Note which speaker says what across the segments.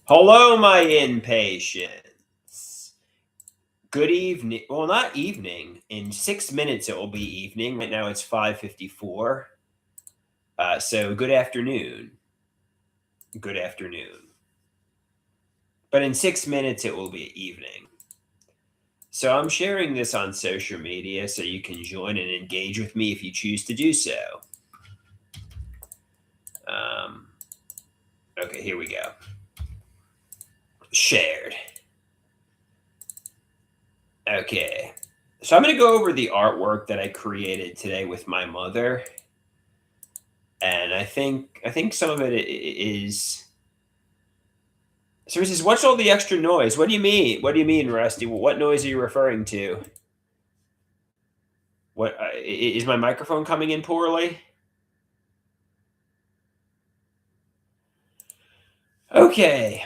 Speaker 1: Hello, my impatience. Good evening. Well, not evening. In 6 minutes, it will be evening. Right now, it's 5:54. So, good afternoon. Good afternoon. But in 6 minutes, it will be evening. So, I'm sharing this on social media so you can join and engage with me if you choose to do so. Um, okay, here we go. Shared. Okay. So, I'm going to go over the artwork that I created today with my mother. And I think some of it is. So he says, "What's all the extra noise? What do you mean? What do you mean, Rusty? What noise are you referring to? What is my microphone coming in poorly?" Okay,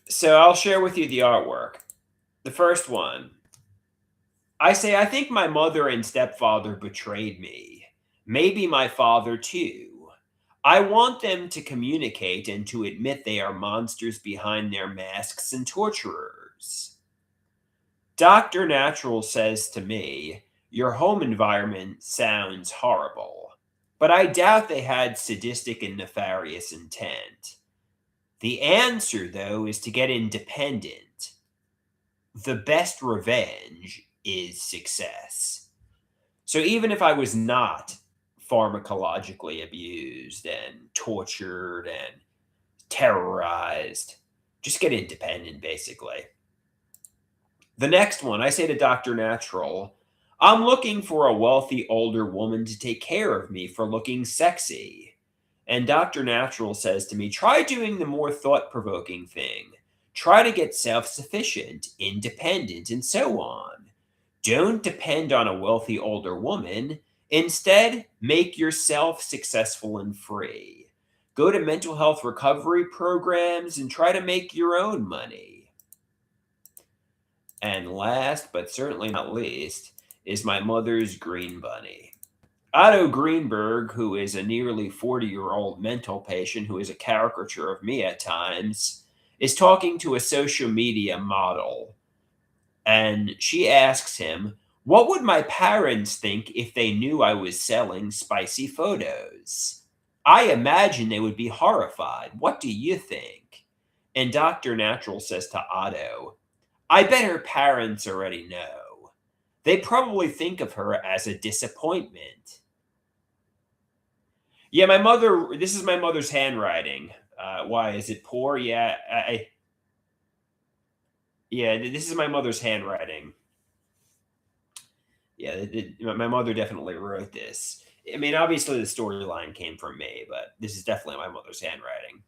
Speaker 1: so I'll share with you the artwork. The first one. I say, I think my mother and stepfather betrayed me. Maybe my father too. I want them to communicate and to admit they are monsters behind their masks and torturers. Dr. Natural says to me, your home environment sounds horrible, but I doubt they had sadistic and nefarious intent. The answer, though, is to get independent. The best revenge is success. So even if I was not pharmacologically abused and tortured and terrorized, just get independent, basically. The next one, I say to Dr. Natural, I'm looking for a wealthy older woman to take care of me for looking sexy. And Dr. Natural says to me, try doing the more thought provoking thing. Try to get self sufficient, independent, and so on. Don't depend on a wealthy older woman. Instead, make yourself successful and free. Go to mental health recovery programs and try to make your own money. And last, but certainly not least, is my mother's green bunny. Otto Greenberg, who is a nearly 40-year-old mental patient who is a caricature of me at times, is talking to a social media model. And she asks him, what would my parents think if they knew I was selling spicy photos? I imagine they would be horrified. What do you think? And Dr. Natural says to Otto, I bet her parents already know. They probably think of her as a disappointment. Yeah, my mother. This is my mother's handwriting. Why is it poor? Yeah. This is my mother's handwriting. Yeah, my mother definitely wrote this. I mean, obviously the storyline came from me, but this is definitely my mother's handwriting.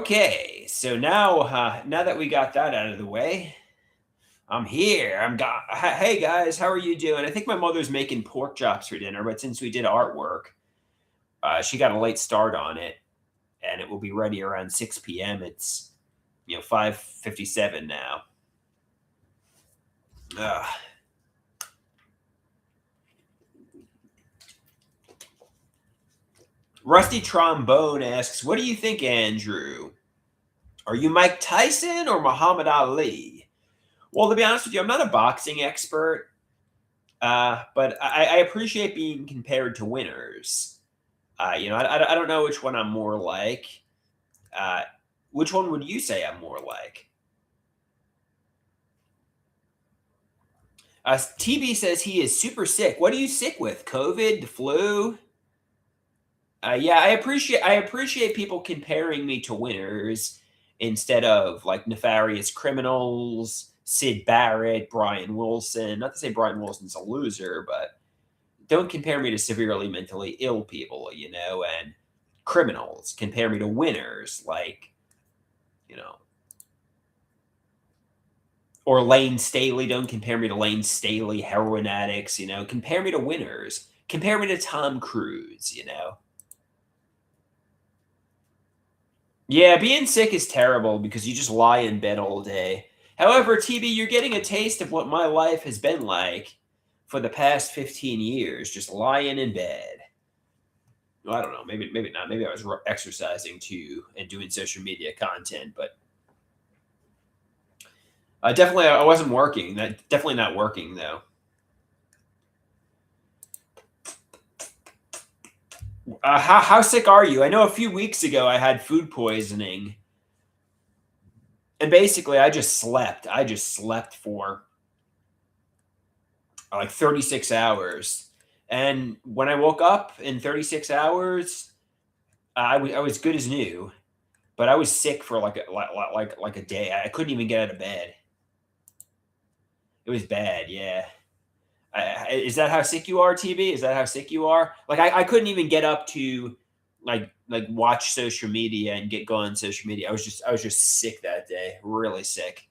Speaker 1: Okay, so now that we got that out of the way, I'm here. Hey guys, how are you doing? I think my mother's making pork chops for dinner, but since we did artwork, she got a late start on it, and it will be ready around 6 p.m. It's 5:57 now. Ugh. Rusty Trombone asks, "What do you think, Andrew? Are you Mike Tyson or Muhammad Ali?" Well, to be honest with you, I'm not a boxing expert, but I appreciate being compared to winners. I don't know which one I'm more like. Uh, which one would you say I'm more like? TB says he is super sick. What are you sick with? COVID, the flu? Yeah, I appreciate people comparing me to winners instead of like nefarious criminals, Sid Barrett, Brian Wilson. Not to say Brian Wilson's a loser, but don't compare me to severely mentally ill people, and criminals. Compare me to winners, like, you know, or Lane Staley. Don't compare me to Lane Staley, heroin addicts, compare me to winners. Compare me to Tom Cruise. Yeah, being sick is terrible because you just lie in bed all day. However, TB, you're getting a taste of what my life has been like for the past 15 years, just lying in bed. Well, I don't know. Maybe not. Maybe I was exercising too and doing social media content, but definitely I wasn't working. That definitely not working though. How sick are you? I know a few weeks ago I had food poisoning, and basically I just slept. I just slept for like 36 hours, and when I woke up in 36 hours, I was good as new, but I was sick for like a day. I couldn't even get out of bed. It was bad. Yeah. Is that how sick you are, TB? Is that how sick you are? Like I couldn't even get up to watch social media and get going on social media. I was just sick that day, really sick.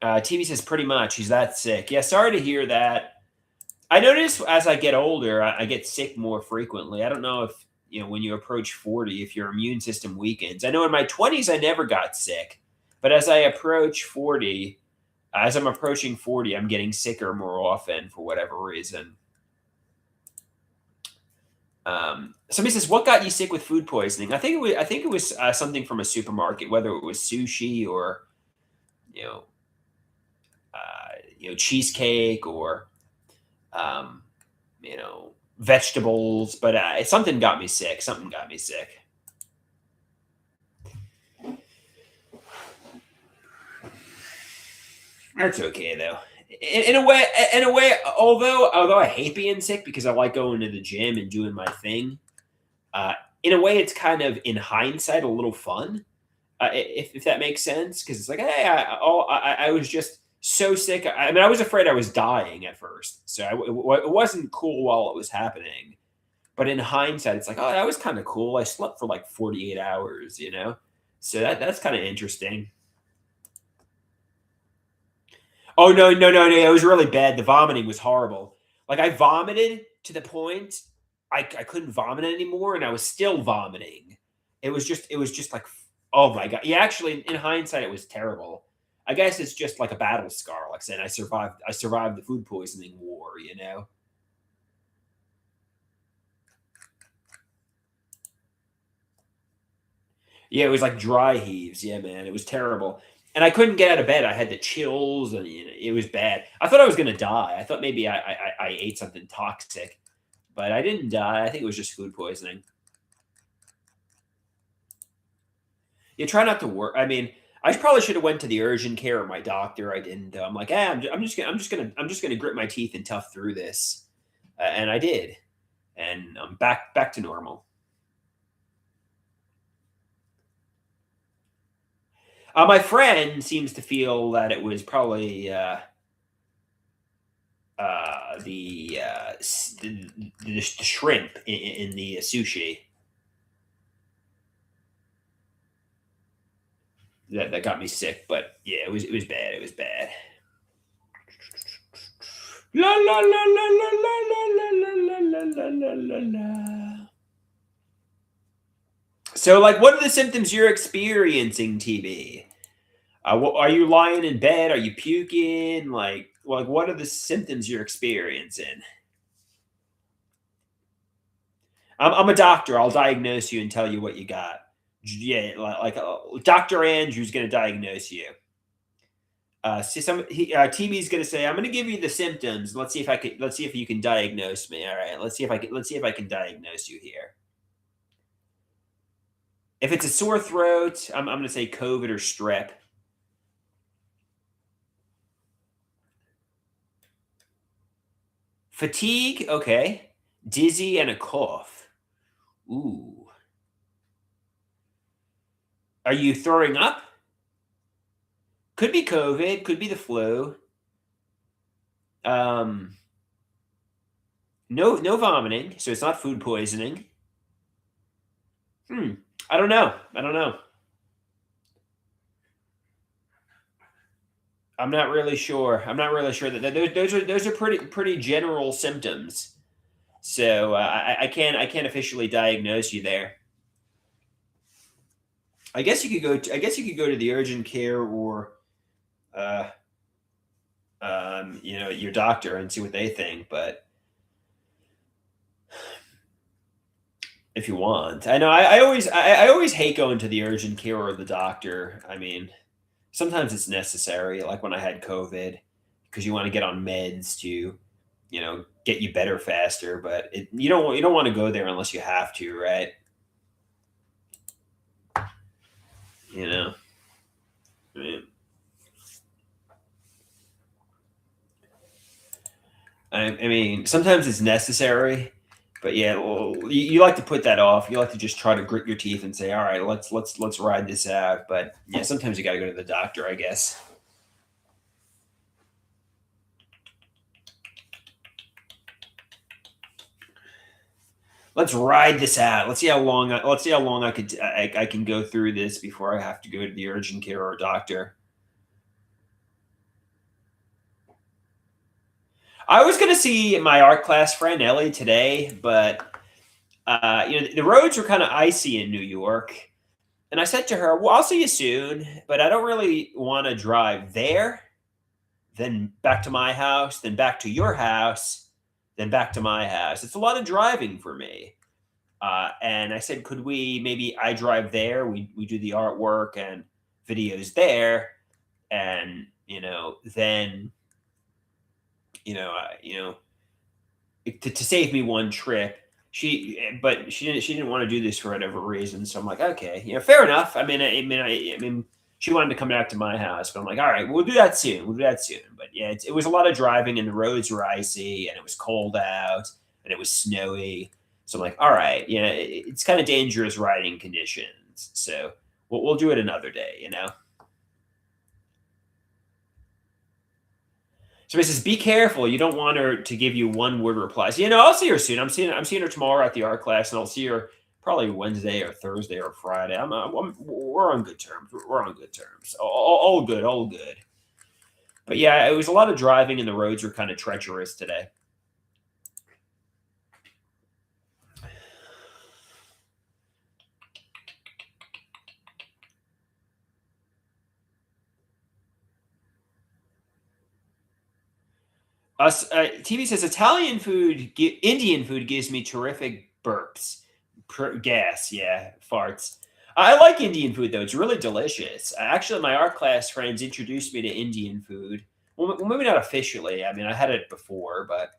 Speaker 1: TV says pretty much he's that sick. Yeah, sorry to hear that. I notice as I get older, I get sick more frequently. I don't know if when you approach 40, if your immune system weakens. I know in my 20s I never got sick, but as I'm approaching 40, I'm getting sicker more often for whatever reason. Somebody says, "What got you sick with food poisoning?" I think it was something from a supermarket, whether it was sushi or you know cheesecake or um, vegetables. But something got me sick. Something got me sick. That's okay though. In a way, although I hate being sick because I like going to the gym and doing my thing. Uh, in a way, it's kind of in hindsight a little fun, if that makes sense. Because it's like, hey, I was just so sick. I mean, I was afraid I was dying at first, so it wasn't cool while it was happening. But in hindsight, it's like, oh, that was kind of cool. I slept for like 48 hours, so that's kind of interesting. Oh no, no, no, no! It was really bad. The vomiting was horrible. Like I vomited to the point I couldn't vomit anymore, and I was still vomiting. It was just like, oh my god. Yeah, actually, in hindsight, it was terrible. I guess it's just like a battle scar. Like saying I survived the food poisoning war. Yeah, it was like dry heaves. Yeah, man, it was terrible. And I couldn't get out of bed. I had the chills, and it was bad. I thought I was gonna die. I thought maybe I ate something toxic, but I didn't die. I think it was just food poisoning. You try not to work. I mean, I probably should have went to the urgent care or my doctor. I didn't. I'm like, hey, I'm just gonna grit my teeth and tough through this, and I did, and I'm back to normal. My friend seems to feel that it was probably the shrimp in the sushi that got me sick. But yeah, it was bad. It was bad. La la la la la la la la la la la la la la. So, like, what are the symptoms you're experiencing, TB? Are you lying in bed? Are you puking? Like, what are the symptoms you're experiencing? I'm a doctor. I'll diagnose you and tell you what you got. Yeah, Dr. Andrew's going to diagnose you. See, TB's going to say, "I'm going to give you the symptoms. Let's see if you can diagnose me. All right. Let's see if I can diagnose you here. If it's a sore throat, I'm going to say COVID or strep. Fatigue, okay. Dizzy and a cough. Ooh. Are you throwing up? Could be COVID, could be the flu. Um, no vomiting, so it's not food poisoning. Hmm. I don't know. I don't know. I'm not really sure. I'm not really sure that those are pretty general symptoms. So I can't officially diagnose you there. I guess you could go to the urgent care or uh, your doctor and see what they think. But if you want. I know I always hate going to the urgent care or the doctor. I mean, sometimes it's necessary, like when I had COVID, because you want to get on meds to, get you better faster. But you don't want to go there unless you have to, right? You know, I mean, I mean, sometimes it's necessary, but yeah, well, you like to put that off. You like to just try to grit your teeth and say, "All right, let's ride this out." But yeah, sometimes you got to go to the doctor, I guess. Let's ride this out. Let's see how long I can go through this before I have to go to the urgent care or doctor. I was gonna see my art class friend Ellie today, but the roads were kind of icy in New York, and I said to her, "Well, I'll see you soon, but I don't really want to drive there, then back to my house, then back to your house, then back to my house. It's a lot of driving for me." And I said, "Could we maybe I drive there? We do the artwork and videos there, and then to save me one trip." But she didn't want to do this for whatever reason. So I'm like, okay, fair enough. I mean, she wanted to come back to my house, but I'm like, all right, we'll do that soon. We'll do that soon. But yeah, it was a lot of driving, and the roads were icy, and it was cold out, and it was snowy. So I'm like, all right, it's kind of dangerous riding conditions. So we'll do it another day. So he says, "Be careful. You don't want her to give you one word replies." I'll see her soon. I'm seeing her tomorrow at the art class, and I'll see her probably Wednesday or Thursday or Friday. We're on good terms. We're on good terms. All good, all good. But yeah, it was a lot of driving, and the roads were kind of treacherous today. TV says Indian food gives me terrific burps, gas, yeah, farts. I like Indian food though; it's really delicious. Actually, my art class friends introduced me to Indian food. Well, maybe not officially. I mean, I had it before, but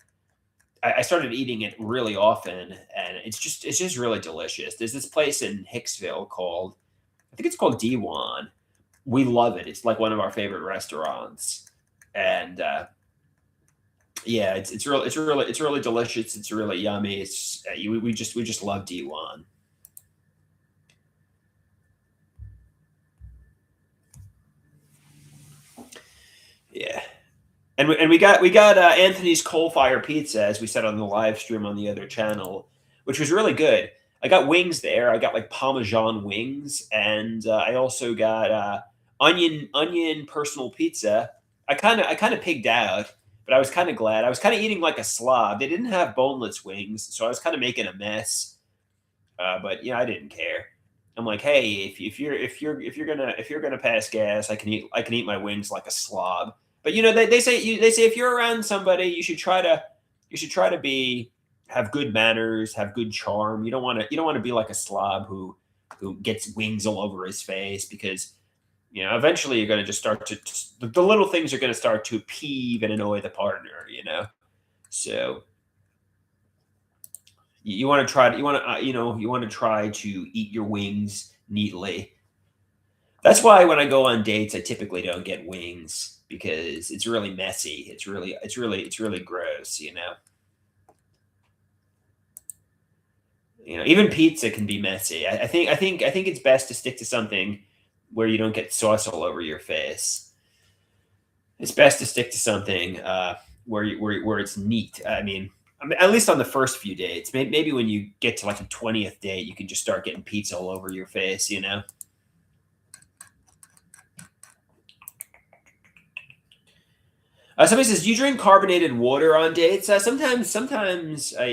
Speaker 1: I started eating it really often, and it's just really delicious. There's this place in Hicksville called I think it's called D1. We love it. It's like one of our favorite restaurants, and yeah, it's really delicious. It's really yummy. We just love D1. Yeah, and we got Anthony's Coal Fire Pizza, as we said on the live stream on the other channel, which was really good. I got wings there. I got like Parmesan wings, and I also got onion personal pizza. I kind of pigged out, but I was kind of glad. I was kind of eating like a slob. They didn't have boneless wings, so I was kind of making a mess. But I didn't care. I'm like, hey, if you're gonna pass gas, I can eat my wings like a slob. But they say if you're around somebody, you should try to be have good manners, have good charm. You don't want to be like a slob who gets wings all over his face, because eventually you're going to just start to the little things are going to start to peeve and annoy the partner. So you want to try to you want to try to eat your wings neatly. That's why when I go on dates, I typically don't get wings, because it's really messy. It's really gross. Even pizza can be messy. I think it's best to stick to something where you don't get sauce all over your face. It's best to stick to something where it's neat. I mean, at least on the first few dates. Maybe when you get to like the 20th date, you can just start getting pizza all over your face. Somebody says, "Do you drink carbonated water on dates?" Sometimes, at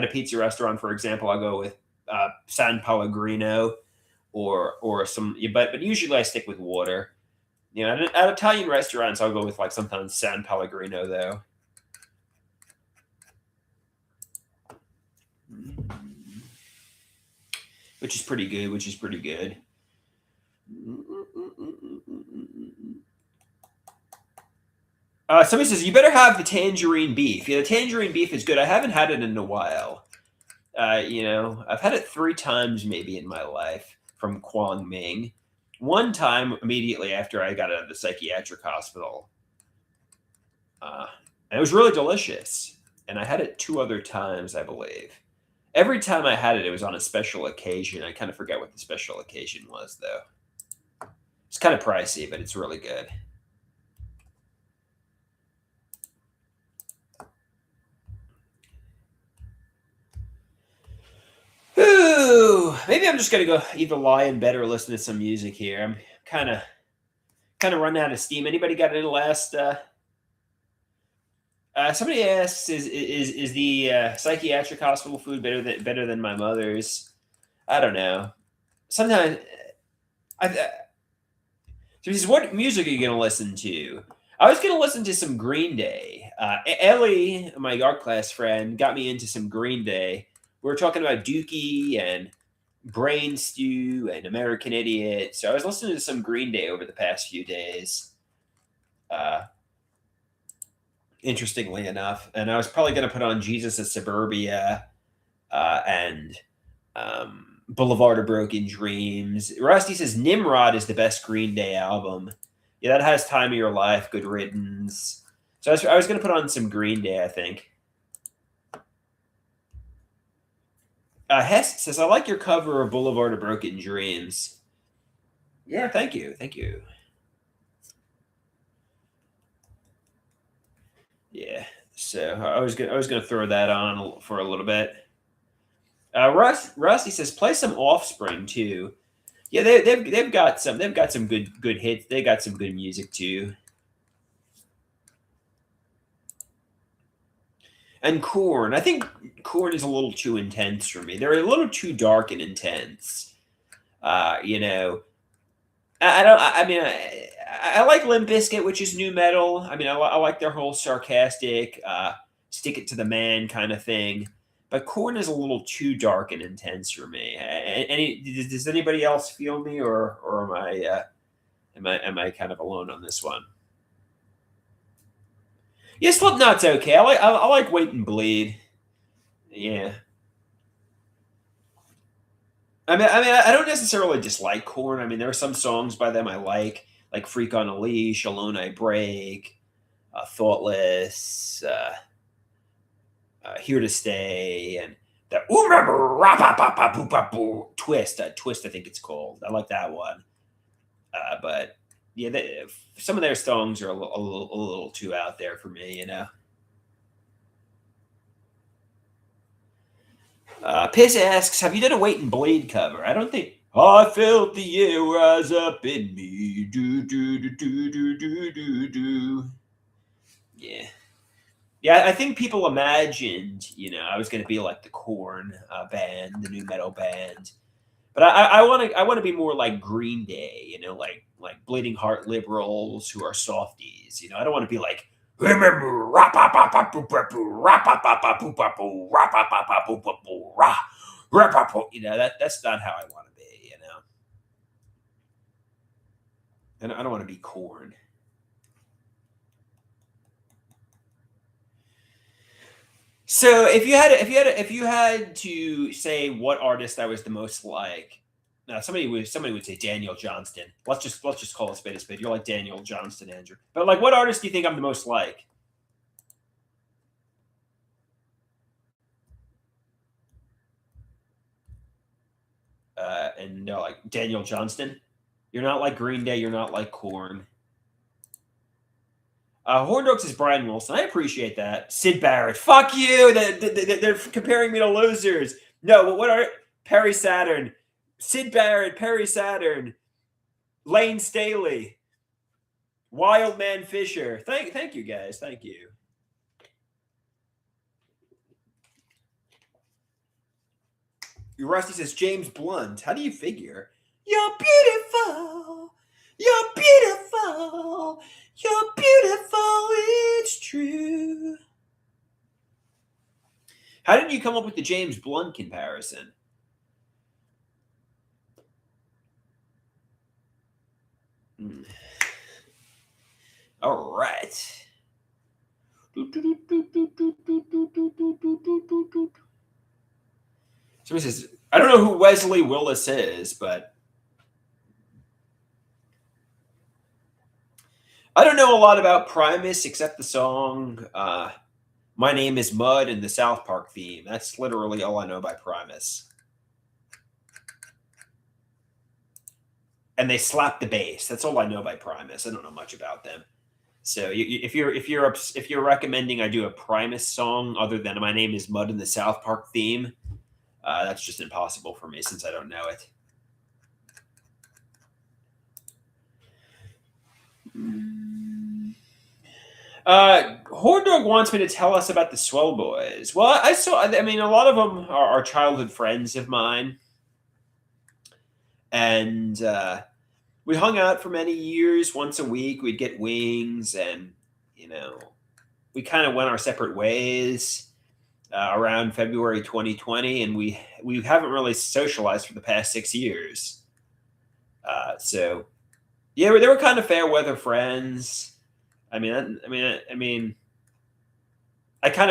Speaker 1: a pizza restaurant, for example, I'll go with San Pellegrino, or some, but usually I stick with water. At Italian restaurants, I'll go with like sometimes San Pellegrino though. which is pretty good. Which is pretty good. Somebody says you better have the tangerine beef. Yeah, the tangerine beef is good. I haven't had it in a while. I've had it 3 times maybe in my life from Kwang Ming. One time immediately after I got out of the psychiatric hospital, and it was really delicious. And I had it 2 other times, I believe. Every time I had it, it was on a special occasion. I kind of forget what the special occasion was, though. It's kind of pricey, but it's really good. Ooh, maybe I'm just gonna go either lie in bed or listen to some music here. I'm kind of running out of steam. Anybody got any last? Somebody asks, is the psychiatric hospital food better than my mother's? I don't know. Sometimes so he says, what music are you gonna listen to? I was gonna listen to some Green Day. Ellie, my art class friend, got me into some Green Day. We were talking about Dookie and Brain Stew and American Idiot. So I was listening to some Green Day over the past few days. Uh, Interestingly enough, and I was probably going to put on Jesus of Suburbia and Boulevard of Broken Dreams. Rusty says Nimrod is the best Green Day album. Yeah, that has Time of Your Life, Good Riddance. So I was going to put on some Green Day, I think. Hess says, I like your cover of Boulevard of Broken Dreams. Yeah, thank you. Thank you. Yeah. So I was gonna throw that on for a little bit. Rusty says play some Offspring too. Yeah, they've got some good hits. They got some good music too. And Corn, I think Corn is a little too intense for me. They're a little too dark and intense. You know, I don't. I mean, I like Limp Bizkit, which is new metal. I mean, I like their whole sarcastic, stick it to the man kind of thing. But Corn is a little too dark and intense for me. Does anybody else feel me, or am I kind of alone on this one? Yeah, Slipknot's okay. I like Wait and Bleed. Yeah. I don't necessarily dislike Corn. I mean, there are some songs by them I like "Freak on a Leash," "Alone I Break," "Thoughtless," "Here to Stay," and the twist. Twist, I think it's called. I like that one. But yeah, some of their songs are a little too out there for me. Piss asks, "Have you done a Wait and Bleed cover?" I don't think. I felt the air rise up in me. Do do do do do do do do. Yeah, yeah. I think people imagined, I was going to be like the Corn band, the new metal band, but I want to be more like Green Day. Like Bleeding Heart liberals who are softies. I don't want to be like. Remember, that's not how I want to be. And I don't want to be Corn. So if you had to say what artist I was the most like, now somebody would say Daniel Johnston. Let's just call a spade a spade. You're like Daniel Johnston, Andrew. But like, what artist do you think I'm the most like? And no, like Daniel Johnston. You're not like Green Day. You're not like Corn. Horn Dogs is Brian Wilson. I appreciate that. Sid Barrett. Fuck you. They're comparing me to losers. No, but what are Perry Saturn, Sid Barrett, Perry Saturn, Lane Staley, Wildman Fisher. Thank you guys. Thank you. Rusty says James Blunt. How do you figure? You're beautiful. You're beautiful. You're beautiful. It's true. How did you come up with the James Blunt comparison? Mm. All right. Somebody says, I don't know who Wesley Willis is, but I don't know a lot about Primus except the song My Name is Mud and the South Park theme. That's literally all I know by Primus. And they slap the bass. That's all I know by Primus. I don't know much about them. So if you're recommending I do a Primus song other than My Name is Mud and the South Park theme, that's just impossible for me since I don't know it. Horn Dog wants me to tell us about the Swell Boys. Well, I saw. I mean, a lot of them are childhood friends of mine, and we hung out for many years. Once a week, we'd get wings, and you know, we kind of went our separate ways around February 2020, and we haven't really socialized for the past 6 years. So yeah, they were kind of fair weather friends. I kind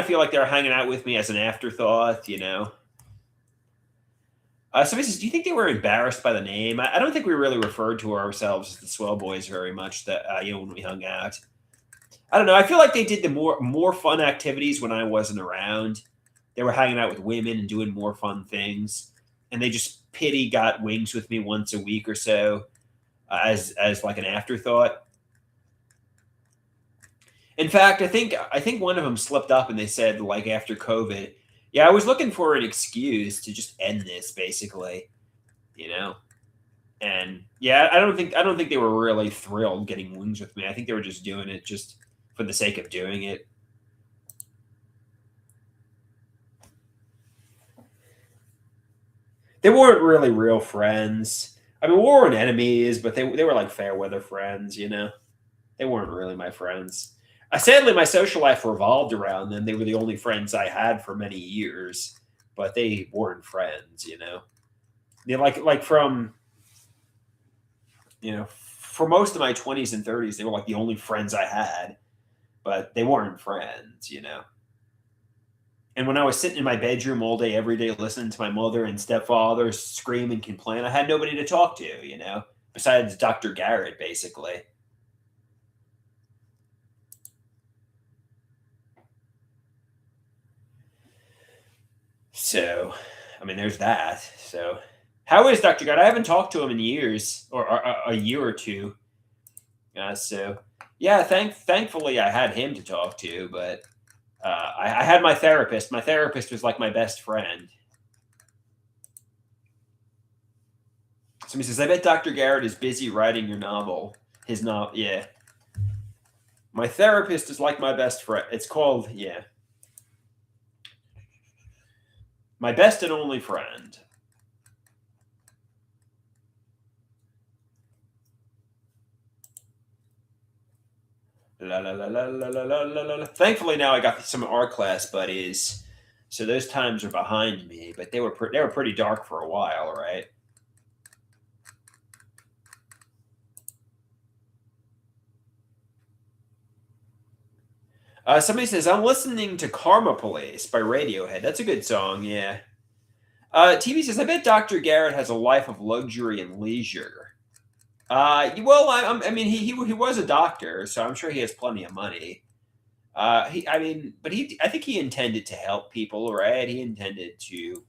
Speaker 1: of feel like they're hanging out with me as an afterthought, you know. Somebody says, "Do you think they were embarrassed by the name?" I don't think we really referred to ourselves as the Swell Boys very much. That when we hung out, I don't know. I feel like they did the more fun activities when I wasn't around. They were hanging out with women and doing more fun things, and they just pity got wings with me once a week or so as like an afterthought. In fact, I think one of them slipped up and they said like after COVID, yeah, I was looking for an excuse to just end this basically, you know. And yeah, I don't think they were really thrilled getting wings with me. I think they were just doing it just for the sake of doing it. They weren't really real friends. I mean, we weren't enemies, but they were like fair weather friends, you know. They weren't really my friends. Sadly, my social life revolved around them. They were the only friends I had for many years, but they weren't friends, you know. They like from for most of my 20s and 30s, they were like the only friends I had, but they weren't friends, you know. And when I was sitting in my bedroom all day, every day, listening to my mother and stepfather scream and complain, I had nobody to talk to, you know, besides Dr. Garrett, basically. So, I mean, there's that. So, how is Dr. God? I haven't talked to him in years or a year or two. So, yeah, thankfully I had him to talk to, but I had my therapist. My therapist was like my best friend. Somebody says, I bet Dr. Garrett is busy writing your novel. His novel, yeah. My therapist is like my best friend. It's called, yeah, my best and only friend. La, la, la, la, la, la, la, la, la. Thankfully, now I got some art class buddies, so those times are behind me. But they were pretty dark for a while, right? Somebody says I'm listening to "Karma Police" by Radiohead. That's a good song, yeah. TV says I bet Dr. Garrett has a life of luxury and leisure. Well, I mean, he was a doctor, so I'm sure he has plenty of money. I mean, but I think he intended to help people, right? He intended to,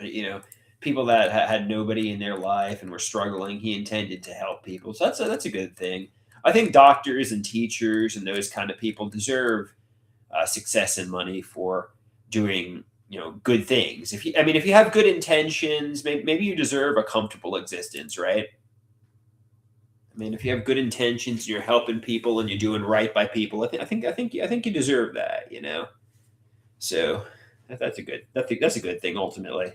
Speaker 1: you know, people that had nobody in their life and were struggling. He intended to help people, so that's a good thing. I think doctors and teachers and those kind of people deserve success and money for doing good things. If you have good intentions, maybe you deserve a comfortable existence, right? I mean, if you have good intentions, you're helping people and you're doing right by people. I think you deserve that. So that's a good thing ultimately.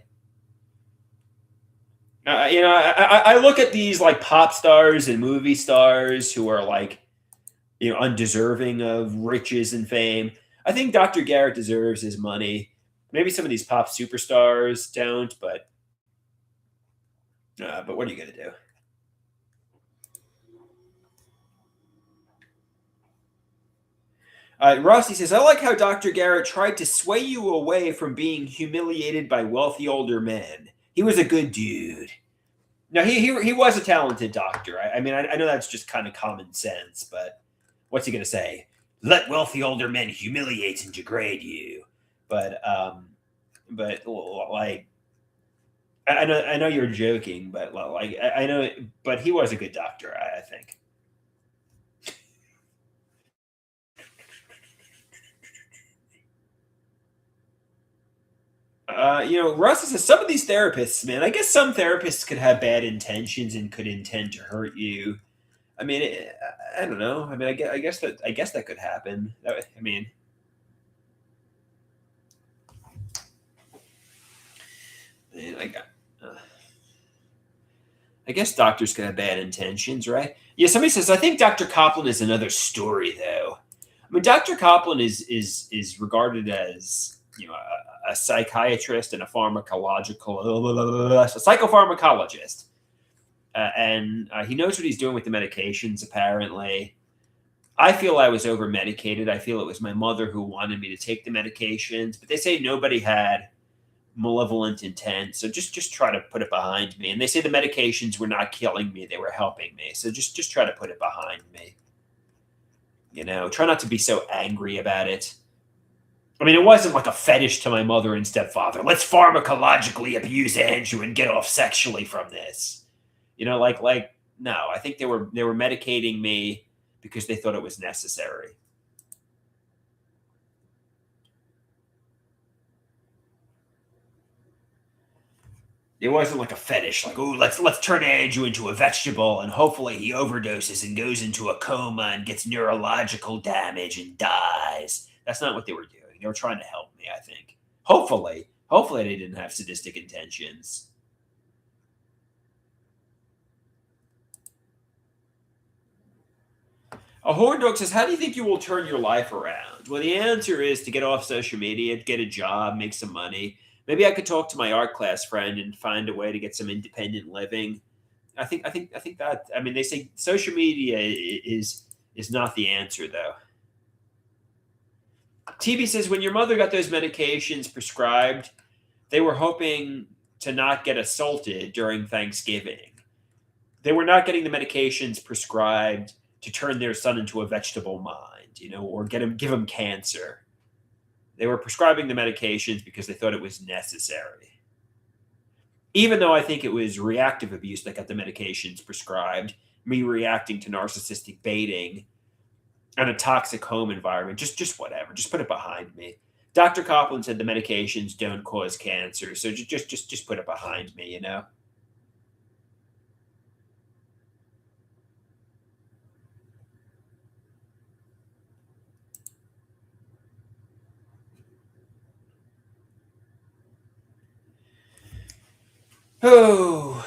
Speaker 1: I look at these like pop stars and movie stars who are like undeserving of riches and fame. I think Dr. Garrett deserves his money. Maybe some of these pop superstars don't, but what are you gonna do? Rossi says, I like how Dr. Garrett tried to sway you away from being humiliated by wealthy older men. He was a good dude. No, he was a talented doctor. I mean, I know that's just kind of common sense, but what's he going to say? Let wealthy older men humiliate and degrade you. But like, I know you're joking, but like, I know, but he was a good doctor, I think. Russ says some of these therapists, man. I guess some therapists could have bad intentions and could intend to hurt you. I mean, I don't know. I mean, I guess that could happen. I mean, like, uh, I guess doctors could have bad intentions, right? Yeah. Somebody says I think Dr. Copland is another story, though. I mean, Dr. Copland is regarded as a psychiatrist and a psychopharmacologist, and he knows what he's doing with the medications. Apparently, I feel I was over medicated. I feel it was my mother who wanted me to take the medications, but they say nobody had malevolent intent. So just try to put it behind me. And they say the medications were not killing me; they were helping me. So just try to put it behind me. Try not to be so angry about it. I mean, it wasn't like a fetish to my mother and stepfather. Let's pharmacologically abuse Andrew and get off sexually from this. Like no. I think they were medicating me because they thought it was necessary. It wasn't like a fetish, like, oh, let's turn Andrew into a vegetable and hopefully he overdoses and goes into a coma and gets neurological damage and dies. That's not what they were doing. They were trying to help me, I think. Hopefully they didn't have sadistic intentions. A horn dog says, how do you think you will turn your life around? Well, the answer is to get off social media, get a job, make some money. Maybe I could talk to my art class friend and find a way to get some independent living. I think that, I mean, they say social media is not the answer, though. TB says when your mother got those medications prescribed, they were hoping to not get assaulted during Thanksgiving. They were not getting the medications prescribed to turn their son into a vegetable mind, or give him cancer. They were prescribing the medications because they thought it was necessary. Even though I think it was reactive abuse that got the medications prescribed, me reacting to narcissistic baiting and a toxic home environment, just whatever, just put it behind me. Dr. Copland said the medications don't cause cancer, so just put it behind me. Oh.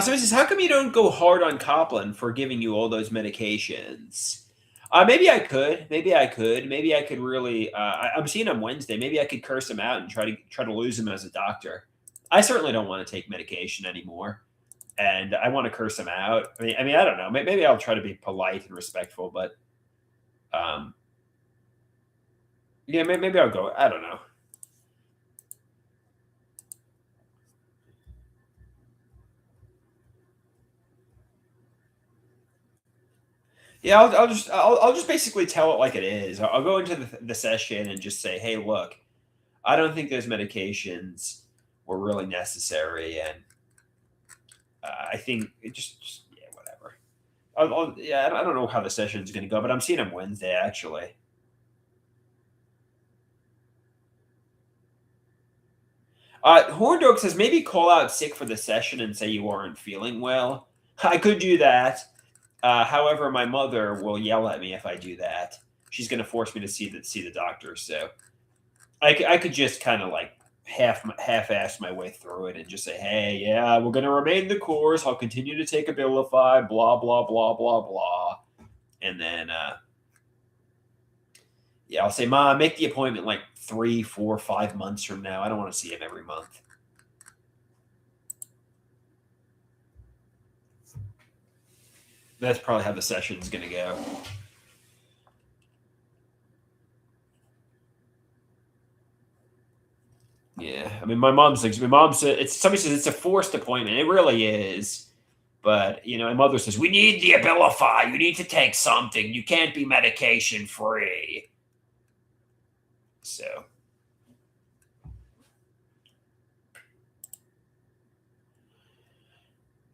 Speaker 1: So he says, how come you don't go hard on Copland for giving you all those medications? Maybe I could. Maybe I could. Maybe I could really. I'm seeing him Wednesday. Maybe I could curse him out and try to lose him as a doctor. I certainly don't want to take medication anymore, and I want to curse him out. I mean, I don't know. Maybe I'll try to be polite and respectful, but um, yeah, maybe I'll go. I don't know. Yeah, I'll just basically tell it like it is. I'll go into the session and just say, hey, look, I don't think those medications were really necessary, and I think it just yeah, whatever. Yeah, I don't know how the session's going to go, but I'm seeing him Wednesday actually. Horn Dog says maybe call out sick for the session and say you aren't feeling well. I could do that. However, my mother will yell at me if I do that. She's going to force me to see the doctor. So I could just kind of like half-ass my way through it and just say, hey, yeah, we're going to remain the course. I'll continue to take Abilify, blah, blah, blah, blah, blah. And then, yeah, I'll say, Mom, make the appointment like 3, 4, 5 months from now. I don't want to see him every month. That's probably how the session's going to go. Yeah, I mean, my mom says it's somebody says it's a forced appointment. It really is, but my mother says we need the Abilify. You need to take something. You can't be medication free. So,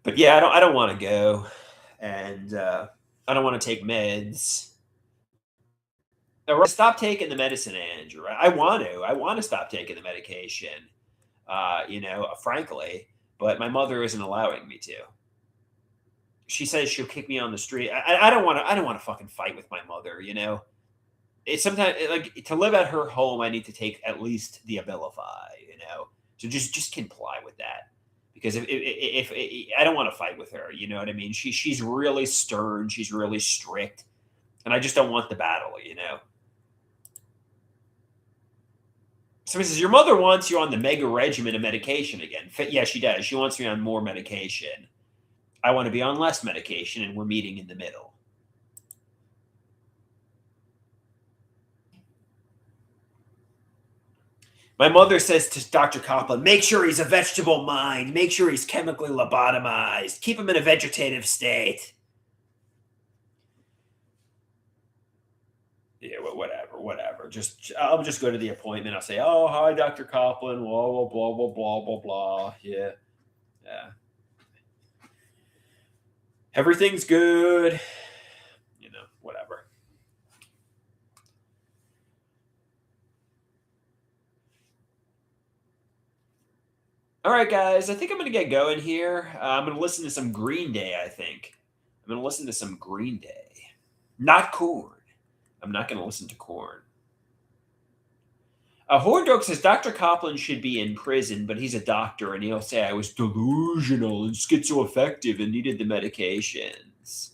Speaker 1: but yeah, I don't want to go, and I don't want to take meds. Stop taking the medicine, Andrew. I want to stop taking the medication. Frankly, but my mother isn't allowing me to. She says she'll kick me on the street. I don't want to. I don't want to fucking fight with my mother. It's sometimes like to live at her home. I need to take at least the Abilify. So just comply with that because if I don't want to fight with her, you know what I mean. She's really stern. She's really strict, and I just don't want the battle. Somebody says, your mother wants you on the mega regimen of medication again. Yeah, she does. She wants me on more medication. I want to be on less medication, and we're meeting in the middle. My mother says to Dr. Kaplan, make sure he's a vegetable mind. Make sure he's chemically lobotomized. Keep him in a vegetative state. Yeah, whatever. I'll just go to the appointment. I'll say, "Oh, hi, Dr. Kaplan." Blah blah blah blah blah blah blah. Yeah. Everything's good. Whatever. All right, guys. I think I'm gonna get going here. I'm gonna listen to some Green Day. I think I'm gonna listen to some Green Day, not Korn. I'm not gonna listen to Korn. Horn Dog says Dr. Kaplan should be in prison, but he's a doctor, and he'll say I was delusional and schizoaffective and needed the medications.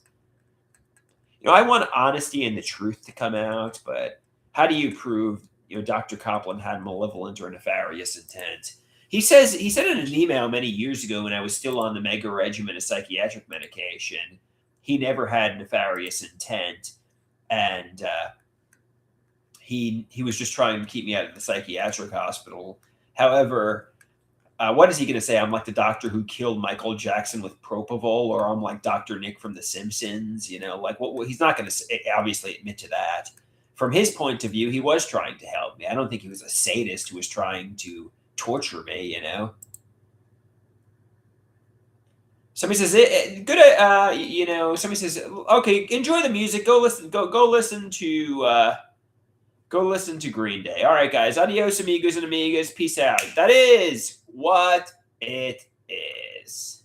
Speaker 1: I want honesty and the truth to come out, but how do you prove Dr. Kaplan had malevolent or nefarious intent? He said in an email many years ago when I was still on the mega regimen of psychiatric medication, he never had nefarious intent, and he was just trying to keep me out of the psychiatric hospital. However, what is he going to say? I'm like the doctor who killed Michael Jackson with propofol, or I'm like Dr. Nick from The Simpsons. He's not going to obviously admit to that. From his point of view, he was trying to help me. I don't think he was a sadist who was trying to torture me. Somebody says good. Somebody says, okay, enjoy the music. Go listen to Green Day. All right, guys. Adios, amigos and amigas. Peace out. That is what it is.